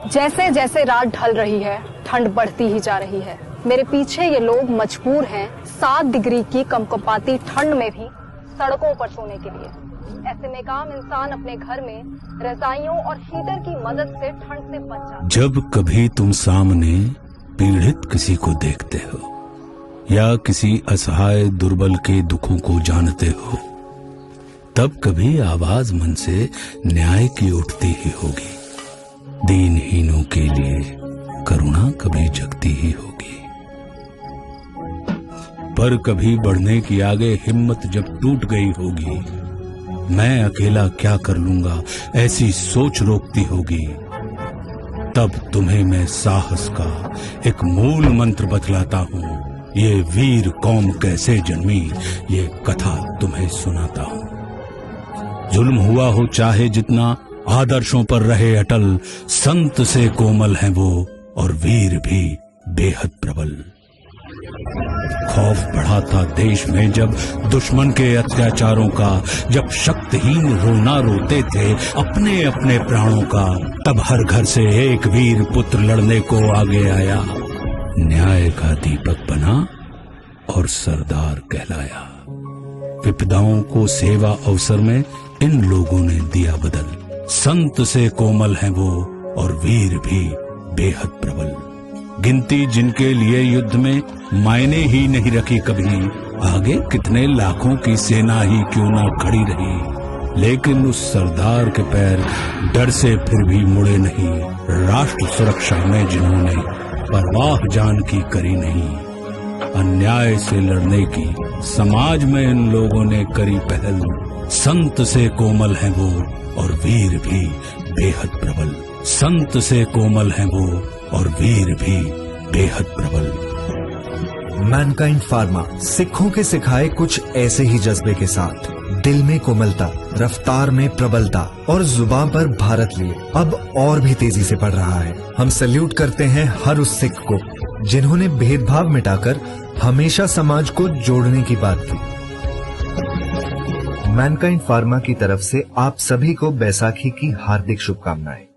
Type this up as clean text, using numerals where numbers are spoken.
जैसे जैसे रात ढल रही है, ठंड बढ़ती ही जा रही है। मेरे पीछे ये लोग मजबूर हैं 7 डिग्री की कंपकंपाती ठंड में भी सड़कों पर सोने के लिए। ऐसे में काम इंसान अपने घर में रजाइयों और हीटर की मदद से ठंड से बच जाता है। जब कभी तुम सामने पीड़ित किसी को देखते हो या किसी असहाय दुर्बल के दुखों को जानते हो, तब कभी आवाज मन से न्याय की उठती ही होगी। दीनहीनों के लिए करुणा कभी जगती ही होगी। पर कभी बढ़ने की आगे हिम्मत जब टूट गई होगी, मैं अकेला क्या कर लूंगा ऐसी सोच रोकती होगी, तब तुम्हें मैं साहस का एक मूल मंत्र बतलाता हूँ। ये वीर कौम कैसे जन्मी, ये कथा तुम्हें सुनाता हूँ। जुल्म हुआ हो चाहे जितना, आदर्शों पर रहे अटल, संत से कोमल हैं वो और वीर भी बेहद प्रबल। खौफ बढ़ा था देश में जब दुश्मन के अत्याचारों का, जब शक्तिहीन रोना रोते थे अपने अपने प्राणों का, तब हर घर से एक वीर पुत्र लड़ने को आगे आया। न्याय का दीपक बना और सरदार कहलाया। विपदाओं को सेवा अवसर में इन लोगों ने दिया बदल। संत से कोमल हैं वो और वीर भी बेहद प्रबल। गिनती जिनके लिए युद्ध में मायने ही नहीं रखी कभी, आगे कितने लाखों की सेना ही क्यों ना खड़ी रही, लेकिन उस सरदार के पैर डर से फिर भी मुड़े नहीं। राष्ट्र सुरक्षा में जिन्होंने परवाह जान की करी नहीं, अन्याय से लड़ने की समाज में इन लोगों ने करी पहल। संत से कोमल हैं वो और वीर भी बेहद प्रबल। संत से कोमल हैं वो और वीर भी बेहद प्रबल। मैनकाइंड फार्मा सिखों के सिखाए कुछ ऐसे ही जज्बे के साथ, दिल में कोमलता, रफ्तार में प्रबलता और जुबान पर भारत लिए अब और भी तेजी से बढ़ रहा है। हम सैल्यूट करते हैं हर उस सिख को जिन्होंने भेदभाव मिटाकर हमेशा समाज को जोड़ने की बात की। मैनकाइंड फार्मा की तरफ से आप सभी को बैसाखी की हार्दिक शुभकामनाएं।